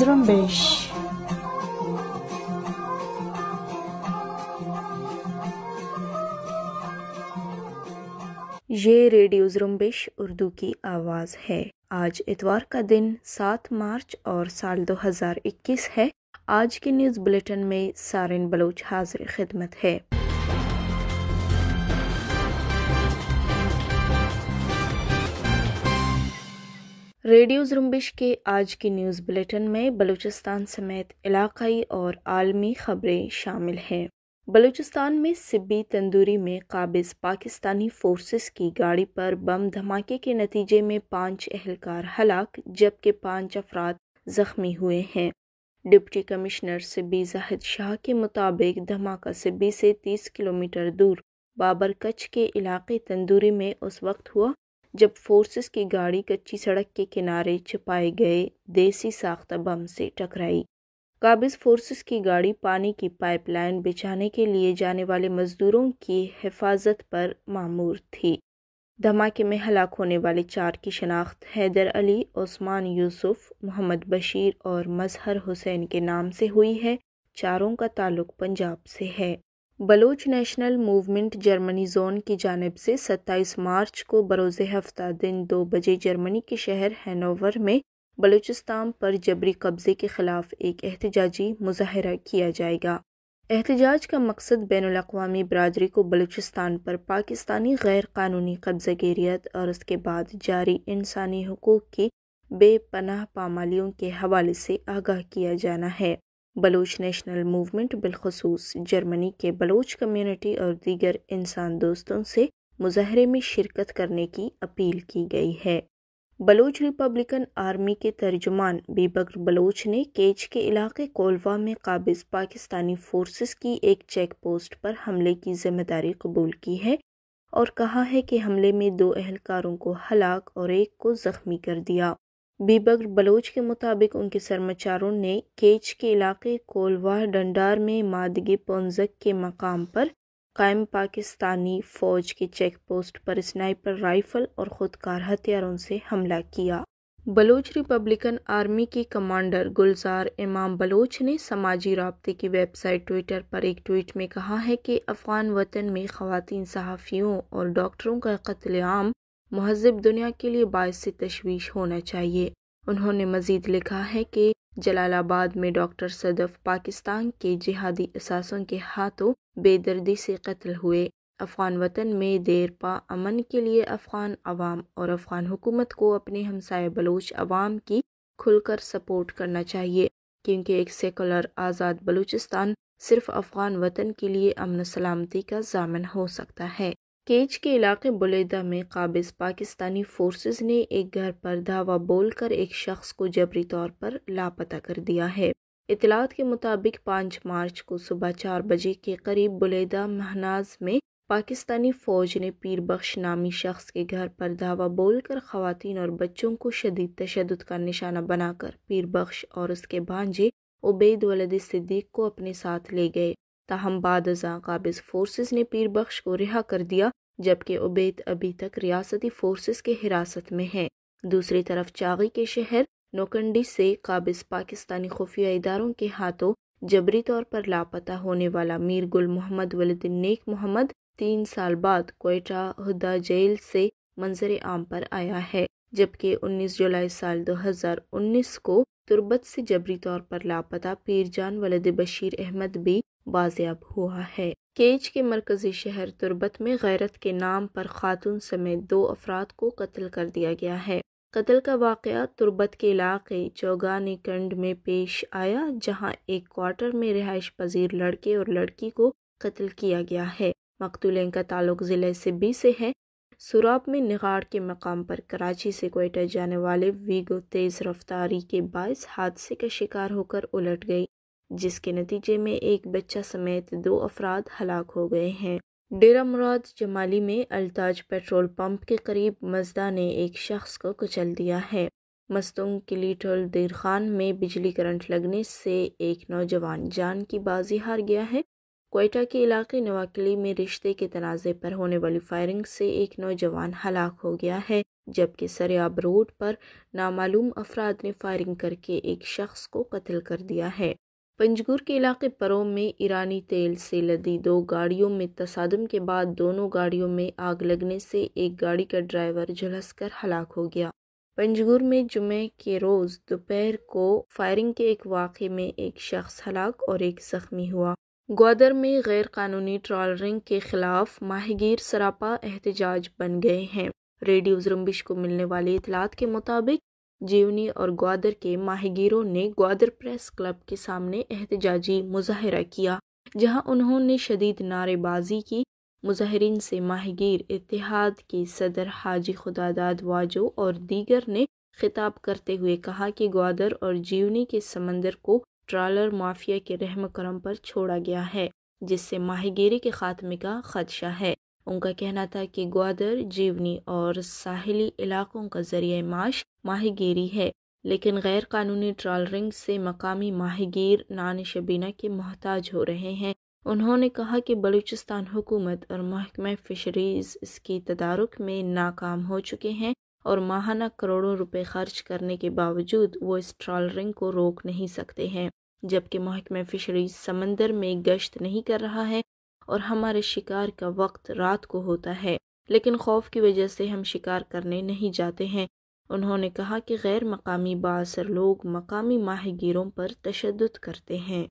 زرمبش یہ ریڈیو زرمبش اردو کی آواز ہے۔ آج اتوار کا دن 7 مارچ اور سال 2021 ہے۔ آج کے نیوز بلیٹن میں سارن بلوچ حاضر خدمت ہے۔ ریڈیو زرمبش کے آج کی نیوز بلیٹن میں بلوچستان سمیت علاقائی اور عالمی خبریں شامل ہیں۔ بلوچستان میں سبی تندوری میں قابض پاکستانی فورسز کی گاڑی پر بم دھماکے کے نتیجے میں 5 اہلکار ہلاک جبکہ 5 افراد زخمی ہوئے ہیں۔ ڈپٹی کمشنر سبی زاہد شاہ کے مطابق دھماکہ سبی سے 30 کلومیٹر دور بابرکچ کے علاقے تندوری میں اس وقت ہوا جب فورسز کی گاڑی کچی سڑک کے کنارے چھپائے گئے دیسی ساختہ بم سے ٹکرائی۔ قابض فورسز کی گاڑی پانی کی پائپ لائن بچھانے کے لیے جانے والے مزدوروں کی حفاظت پر مامور تھی۔ دھماکے میں ہلاک ہونے والے 4 کی شناخت حیدر علی، عثمان یوسف، محمد بشیر اور مظہر حسین کے نام سے ہوئی ہے۔ چاروں کا تعلق پنجاب سے ہے۔ Baloch national movement Germany zone کی جانب سے 27 مارچ کو بروز ہفتہ دن 2 بجے جرمنی کے شہر ہینوور میں بلوچستان پر جبری قبضے کے خلاف ایک احتجاجی مظاہرہ کیا جائے گا۔ احتجاج کا مقصد بین الاقوامی برادری کو بلوچستان پر پاکستانی غیر قانونی قبضہ گیریت اور اس کے بعد جاری انسانی حقوق کی بے پناہ پامالیوں کے حوالے سے آگاہ کیا جانا ہے۔ بلوچ نیشنل موومنٹ بالخصوص جرمنی کے بلوچ کمیونٹی اور دیگر انسان دوستوں سے مظاہرے میں شرکت کرنے کی اپیل کی گئی ہے۔ بلوچ ریپبلکن آرمی کے ترجمان بیبکر بلوچ نے کیچ کے علاقے کولوا میں قابض پاکستانی فورسز کی ایک چیک پوسٹ پر حملے کی ذمہ داری قبول کی ہے اور کہا ہے کہ حملے میں 2 اہلکاروں کو ہلاک اور 1 کو زخمی کر دیا۔ بیبکر بلوچ کے مطابق ان کے سرمچاروں نے کیچ کے علاقے کولوا ڈنڈار میں مادگی پونزک کے مقام پر قائم پاکستانی فوج کی چیک پوسٹ پر اسنائپر رائفل اور خودکار ہتھیاروں سے حملہ کیا۔ بلوچ ریپبلکن آرمی کی کمانڈر گلزار امام بلوچ نے سماجی رابطے کی ویب سائٹ ٹویٹر پر ایک ٹویٹ میں کہا ہے کہ افغان وطن میں خواتین صحافیوں اور ڈاکٹروں کا قتل عام مہذب دنیا کے لیے باعث تشویش ہونا چاہیے۔ انہوں نے مزید لکھا ہے کہ جلال آباد میں ڈاکٹر صدف پاکستان کے جہادی اثاثوں کے ہاتھوں بے دردی سے قتل ہوئے۔ افغان وطن میں دیر پا امن کے لیے افغان عوام اور افغان حکومت کو اپنے ہمسائے بلوچ عوام کی کھل کر سپورٹ کرنا چاہیے کیونکہ ایک سیکولر آزاد بلوچستان صرف افغان وطن کے لیے امن و سلامتی کا ضامن ہو سکتا ہے۔ کیچ کے علاقے بلیدہ میں قابض پاکستانی فورسز نے ایک گھر پر دھاوا بول کر ایک شخص کو جبری طور پر لاپتہ کر دیا ہے۔ اطلاعات کے مطابق 5 مارچ کو صبح 4 بجے کے قریب بلیدہ مہناز میں پاکستانی فوج نے پیر بخش نامی شخص کے گھر پر دھاوا بول کر خواتین اور بچوں کو شدید تشدد کا نشانہ بنا کر پیر بخش اور اس کے بھانجے عبید ولد صدیق کو اپنے ساتھ لے گئے۔ تاہم بعد ازاں قابض فورسز نے پیر بخش کو رہا کر دیا جبکہ عبید ابھی تک ریاستی فورسز کے حراست میں ہے۔ دوسری طرف چاغی کے شہر نوکنڈی سے قابض پاکستانی خفیہ اداروں کے ہاتھوں جبری طور پر لاپتہ ہونے والا میر گل محمد ولد نیک محمد 3 سال بعد کوئٹہ ہدا جیل سے منظر عام پر آیا ہے جبکہ 19 جولائی سال 2019 کو تربت سے جبری طور پر لاپتہ پیر جان ولد بشیر احمد بھی بازیاب ہوا ہے۔ کیچ کے مرکزی شہر تربت میں غیرت کے نام پر خاتون سمیت 2 افراد کو قتل کر دیا گیا ہے۔ قتل کا واقعہ تربت کے علاقے چوگانی کنڈ میں پیش آیا جہاں ایک کوارٹر میں رہائش پذیر لڑکے اور لڑکی کو قتل کیا گیا ہے۔ مقتولین کا تعلق ضلع سبی سے ہے۔ سوراب میں نگاڑ کے مقام پر کراچی سے کوئٹہ جانے والے ویگو تیز رفتاری کے باعث حادثے کا شکار ہو کر الٹ گئی جس کے نتیجے میں ایک بچہ سمیت 2 افراد ہلاک ہو گئے ہیں۔ ڈیرہ مراد جمالی میں التاج پیٹرول پمپ کے قریب مزدا نے ایک شخص کو کچل دیا ہے۔ مستونگ کلیٹھل دیر خان میں بجلی کرنٹ لگنے سے ایک نوجوان جان کی بازی ہار گیا ہے۔ کوئٹہ کے علاقے نواکلی میں رشتے کے تنازع پر ہونے والی فائرنگ سے ایک نوجوان ہلاک ہو گیا ہے جبکہ سریاب روڈ پر نامعلوم افراد نے فائرنگ کر کے ایک شخص کو قتل کر دیا ہے۔ پنجگور کے علاقے پرو میں ایرانی تیل سے لدی 2 گاڑیوں میں تصادم کے بعد دونوں گاڑیوں میں آگ لگنے سے ایک گاڑی کا ڈرائیور جھلس کر ہلاک ہو گیا۔ پنجگور میں جمعے کے روز دوپہر کو فائرنگ کے ایک واقعے میں ایک شخص ہلاک اور ایک زخمی ہوا۔ گوادر میں غیر قانونی ٹرالرنگ کے خلاف ماہی گیر سراپا احتجاج بن گئے ہیں۔ ریڈیو زرمبش کو ملنے والی اطلاعات کے مطابق جیونی اور گوادر کے ماہی گیروں نے گوادر پریس کلب کے سامنے احتجاجی مظاہرہ کیا، جہاں انہوں نے شدید نعرے بازی کی۔ مظاہرین سے ماہی گیر اتحاد کے صدر حاجی خداداد واجو اور دیگر نے خطاب کرتے ہوئے کہا کہ گوادر اور جیونی کے سمندر کو ٹرالر مافیا کے رحم کرم پر چھوڑا گیا ہے، جس سے ماہی گیری کے خاتمے کا خدشہ ہے۔ ان کا کہنا تھا کہ گوادر، جیونی اور ساحلی علاقوں کا ذریعہ معاش ماہی گیری ہے، لیکن غیر قانونی ٹرالرنگ سے مقامی ماہی گیر نان شبینہ کے محتاج ہو رہے ہیں۔ انہوں نے کہا کہ بلوچستان حکومت اور محکمہ فشریز اس کی تدارک میں ناکام ہو چکے ہیں اور ماہانہ کروڑوں روپے خرچ کرنے کے باوجود وہ اس ٹرالرنگ کو روک نہیں سکتے ہیں، جبکہ محکمہ فشریز سمندر میں گشت نہیں کر رہا ہے اور ہمارے شکار کا وقت رات کو ہوتا ہے، لیکن خوف کی وجہ سے ہم شکار کرنے نہیں جاتے ہیں۔ انہوں نے کہا کہ غیر مقامی بااثر لوگ مقامی ماہی گیروں پر تشدد کرتے ہیں۔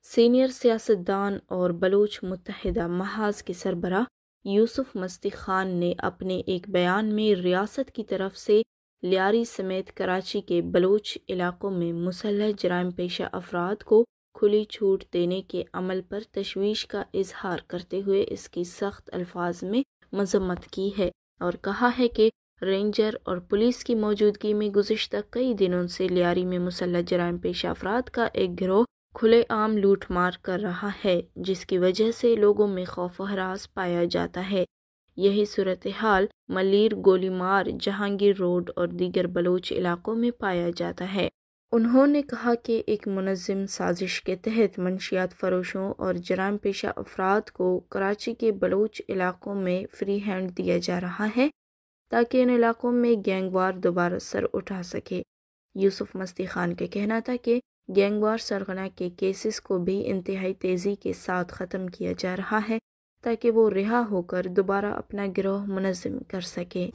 سینئر سیاستدان اور بلوچ متحدہ محاذ کے سربراہ یوسف مستی خان نے اپنے ایک بیان میں ریاست کی طرف سے لیاری سمیت کراچی کے بلوچ علاقوں میں مسلح جرائم پیشہ افراد کو کھلی چھوٹ دینے کے عمل پر تشویش کا اظہار کرتے ہوئے اس کی سخت الفاظ میں مذمت کی ہے اور کہا ہے کہ رینجر اور پولیس کی موجودگی میں گزشتہ کئی دنوں سے لیاری میں مسلح جرائم پیشہ افراد کا ایک گروہ کھلے عام لوٹ مار کر رہا ہے، جس کی وجہ سے لوگوں میں خوف و ہراس پایا جاتا ہے۔ یہی صورتحال ملیر، گولی مار، جہانگیر روڈ اور دیگر بلوچ علاقوں میں پایا جاتا ہے۔ انہوں نے کہا کہ ایک منظم سازش کے تحت منشیات فروشوں اور جرائم پیشہ افراد کو کراچی کے بلوچ علاقوں میں فری ہینڈ دیا جا رہا ہے تاکہ ان علاقوں میں گینگ وار دوبارہ سر اٹھا سکے۔ یوسف مستی خان کا کہنا تھا کہ گینگ وار سرغنہ کے کیسز کو بھی انتہائی تیزی کے ساتھ ختم کیا جا رہا ہے تاکہ وہ رہا ہو کر دوبارہ اپنا گروہ منظم کر سکے۔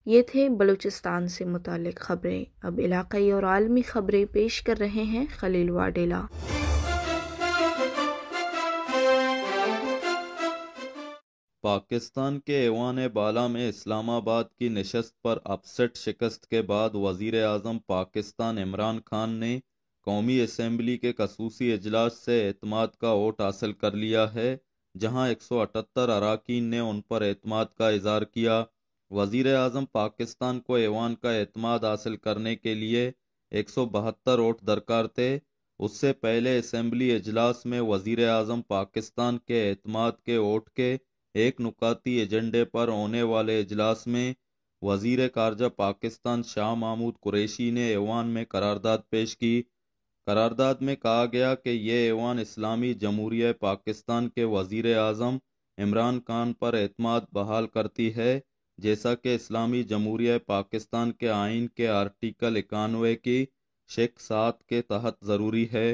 یہ تھے بلوچستان سے متعلق خبریں۔ اب علاقائی اور عالمی خبریں پیش کر رہے ہیں خلیل واڈیلا۔ پاکستان کے ایوان بالا میں اسلام آباد کی نشست پر اپسٹ شکست کے بعد وزیر اعظم پاکستان عمران خان نے قومی اسمبلی کے خصوصی اجلاس سے اعتماد کا ووٹ حاصل کر لیا ہے، جہاں 178 اراکین نے ان پر اعتماد کا اظہار کیا۔ وزیر اعظم پاکستان کو ایوان کا اعتماد حاصل کرنے کے لیے 172 ووٹ درکار تھے۔ اس سے پہلے اسمبلی اجلاس میں وزیر اعظم پاکستان کے اعتماد کے ووٹ کے ایک نکاتی ایجنڈے پر ہونے والے اجلاس میں وزیر خارجہ پاکستان شاہ محمود قریشی نے ایوان میں قرارداد پیش کی۔ قرارداد میں کہا گیا کہ یہ ایوان اسلامی جمہوریہ پاکستان کے وزیر اعظم عمران خان پر اعتماد بحال کرتی ہے، جیسا کہ اسلامی جمہوریہ پاکستان کے آئین کے آرٹیکل 91 کی شق 7 کے تحت ضروری ہے۔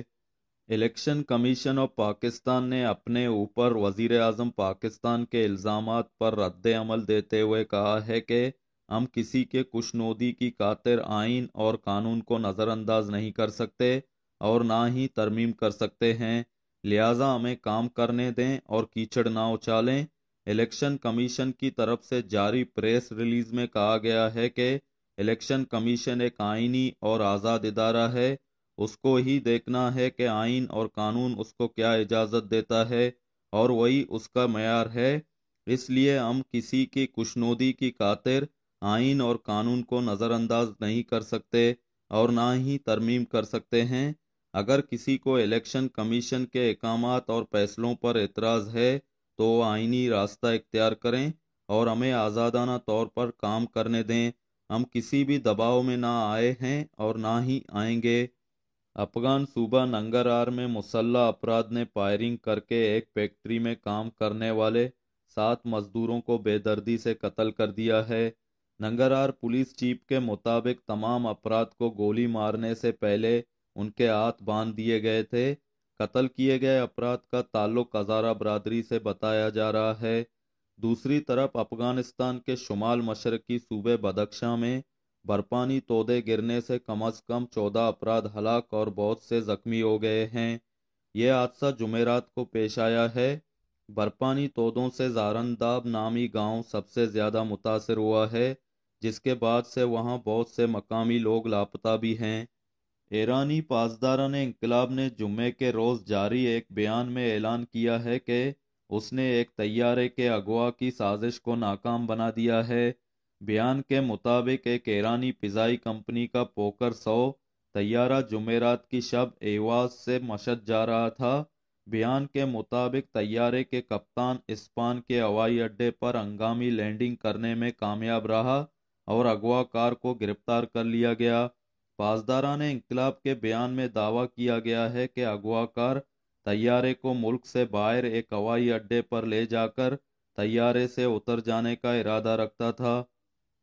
الیکشن کمیشن آف پاکستان نے اپنے اوپر وزیر اعظم پاکستان کے الزامات پر رد عمل دیتے ہوئے کہا ہے کہ ہم کسی کے کشنودی کی خاطر آئین اور قانون کو نظر انداز نہیں کر سکتے اور نہ ہی ترمیم کر سکتے ہیں، لہٰذا ہمیں کام کرنے دیں اور کیچڑ نہ اچالیں۔ الیکشن کمیشن کی طرف سے جاری پریس ریلیز میں کہا گیا ہے کہ الیکشن کمیشن ایک آئینی اور آزاد ادارہ ہے، اس کو ہی دیکھنا ہے کہ آئین اور قانون اس کو کیا اجازت دیتا ہے اور وہی اس کا معیار ہے، اس لیے ہم کسی کی کشنودی کی خاطر آئین اور قانون کو نظر انداز نہیں کر سکتے اور نہ ہی ترمیم کر سکتے ہیں۔ اگر کسی کو الیکشن کمیشن کے احکامات اور فیصلوں پر اعتراض ہے تو وہ آئینی راستہ اختیار کریں اور ہمیں آزادانہ طور پر کام کرنے دیں، ہم کسی بھی دباؤ میں نہ آئے ہیں اور نہ ہی آئیں گے۔ افغان صوبہ ننگرہار میں مسلح افراد نے فائرنگ کر کے ایک فیکٹری میں کام کرنے والے 7 مزدوروں کو بے دردی سے قتل کر دیا ہے۔ ننگرہار پولیس چیف کے مطابق تمام افراد کو گولی مارنے سے پہلے ان کے ہاتھ باندھ دیے گئے تھے۔ قتل کیے گئے افراد کا تعلق ہزارہ برادری سے بتایا جا رہا ہے۔ دوسری طرف افغانستان کے شمال مشرقی صوبے بدخشاں میں برفانی تودے گرنے سے کم از کم 14 افراد ہلاک اور بہت سے زخمی ہو گئے ہیں۔ یہ حادثہ جمعرات کو پیش آیا ہے۔ برفانی تودوں سے زارنداب نامی گاؤں سب سے زیادہ متاثر ہوا ہے، جس کے بعد سے وہاں بہت سے مقامی لوگ لاپتہ بھی ہیں۔ ایرانی پاسداران انقلاب نے جمعے کے روز جاری ایک بیان میں اعلان کیا ہے کہ اس نے ایک طیارے کے اغوا کی سازش کو ناکام بنا دیا ہے۔ بیان کے مطابق ایک ایرانی فضائی کمپنی کا پوکر 100 طیارہ جمعرات کی شب ایواز سے مشہد جا رہا تھا۔ بیان کے مطابق طیارے کے کپتان اسپان کے ہوائی اڈے پر ہنگامی لینڈنگ کرنے میں کامیاب رہا اور اغوا کار کو گرفتار کر لیا گیا۔ پاسداران انقلاب کے بیان میں دعویٰ کیا گیا ہے کہ اغوا کار طیارے کو ملک سے باہر ایک ہوائی اڈے پر لے جا کر طیارے سے اتر جانے کا ارادہ رکھتا تھا۔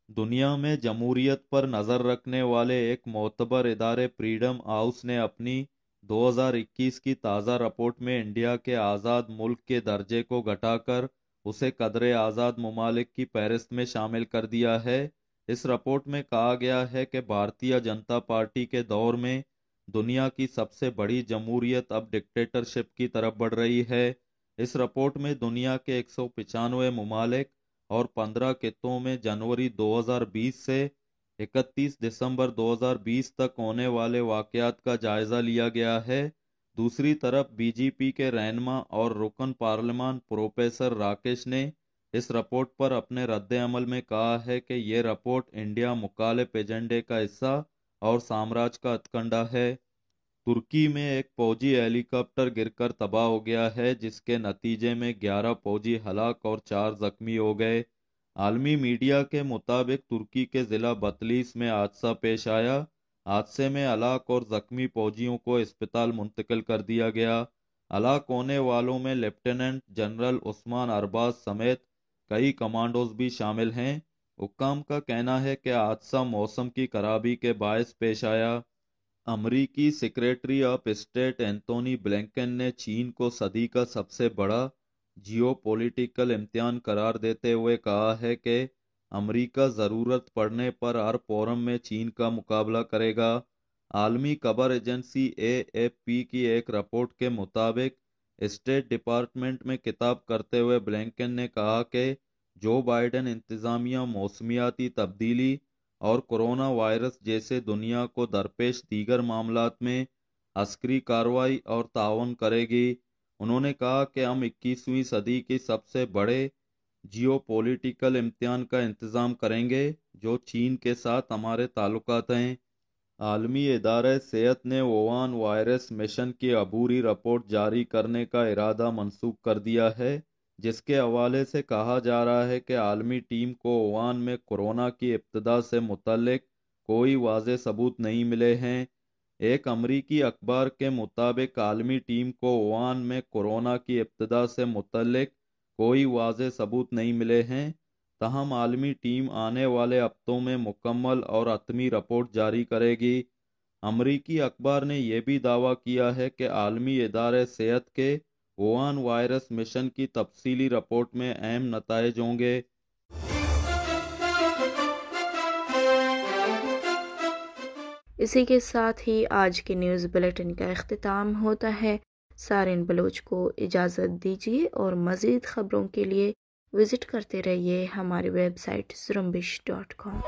دنیا میں جمہوریت پر نظر رکھنے والے ایک معتبر ادارے فریڈم ہاؤس نے اپنی 2021 کی تازہ رپورٹ میں انڈیا کے آزاد ملک کے درجے کو گھٹا کر اسے قدرے آزاد ممالک کی فہرست میں شامل کر دیا ہے۔ اس رپورٹ میں کہا گیا ہے کہ بھارتیہ جنتا پارٹی کے دور میں دنیا کی سب سے بڑی جمہوریت اب ڈکٹیٹرشپ کی طرف بڑھ رہی ہے۔ اس رپورٹ میں دنیا کے 195 ممالک اور 15 خطوں میں جنوری 2020 سے 31 دسمبر 2020 تک ہونے والے واقعات کا جائزہ لیا گیا ہے۔ دوسری طرف بی جے پی کے رہنما اور رکن پارلیمان پروفیسر راکیش نے اس رپورٹ پر اپنے رد عمل میں کہا ہے کہ یہ رپورٹ انڈیا مخالف ایجنڈے کا حصہ اور سامراج کا ہتھکنڈہ ہے۔ ترکی میں ایک فوجی ہیلی کاپٹر گر کر تباہ ہو گیا ہے، جس کے نتیجے میں 11 فوجی ہلاک اور 4 زخمی ہو گئے۔ عالمی میڈیا کے مطابق ترکی کے ضلع بطلیس میں حادثہ پیش آیا۔ حادثے میں ہلاک اور زخمی فوجیوں کو اسپتال منتقل کر دیا گیا۔ ہلاک ہونے والوں میں لیفٹیننٹ جنرل عثمان ارباز سمیت کئی کمانڈوز بھی شامل ہیں۔ حکام کا کہنا ہے کہ حادثہ موسم کی خرابی کے باعث پیش آیا۔ امریکی سیکریٹری آف اسٹیٹ اینتونی بلنکن نے چین کو صدی کا سب سے بڑا جیو پولیٹیکل امتحان قرار دیتے ہوئے کہا ہے کہ امریکہ ضرورت پڑنے پر ہر فورم میں چین کا مقابلہ کرے گا۔ عالمی خبر ایجنسی AFP کی ایک رپورٹ کے مطابق اسٹیٹ ڈپارٹمنٹ میں خطاب کرتے ہوئے بلنکن نے کہا کہ جو بائیڈن انتظامیہ موسمیاتی تبدیلی اور کورونا وائرس جیسے دنیا کو درپیش دیگر معاملات میں عسکری کارروائی اور تعاون کرے گی۔ انہوں نے کہا کہ ہم 21ویں صدی کی سب سے بڑے جیو پولیٹیکل امتحان کا انتظام کریں گے، جو چین کے ساتھ ہمارے تعلقات ہیں۔ عالمی ادارہ صحت نے ووہان وائرس مشن کی عبوری رپورٹ جاری کرنے کا ارادہ منسوخ کر دیا ہے، جس کے حوالے سے کہا جا رہا ہے کہ عالمی ٹیم کو ووہان میں کورونا کی ابتدا سے متعلق کوئی واضح ثبوت نہیں ملے ہیں۔ ایک امریکی اخبار کے مطابق عالمی ٹیم کو ووہان میں کورونا کی ابتدا سے متعلق کوئی واضح ثبوت نہیں ملے ہیں، تاہم عالمی ٹیم آنے والے ہفتوں میں مکمل اور حتمی رپورٹ جاری کرے گی۔ امریکی اخبار نے یہ بھی دعویٰ کیا ہے کہ عالمی ادارہ صحت کے ووہان وائرس مشن کی تفصیلی رپورٹ میں اہم نتائج ہوں گے۔ اسی کے ساتھ ہی آج کے نیوز بلیٹن کا اختتام ہوتا ہے۔ سارن بلوچ کو اجازت دیجیے اور مزید خبروں کے لیے وزٹ کرتے رہیے ہماری ویب سائٹ زرمبش.com۔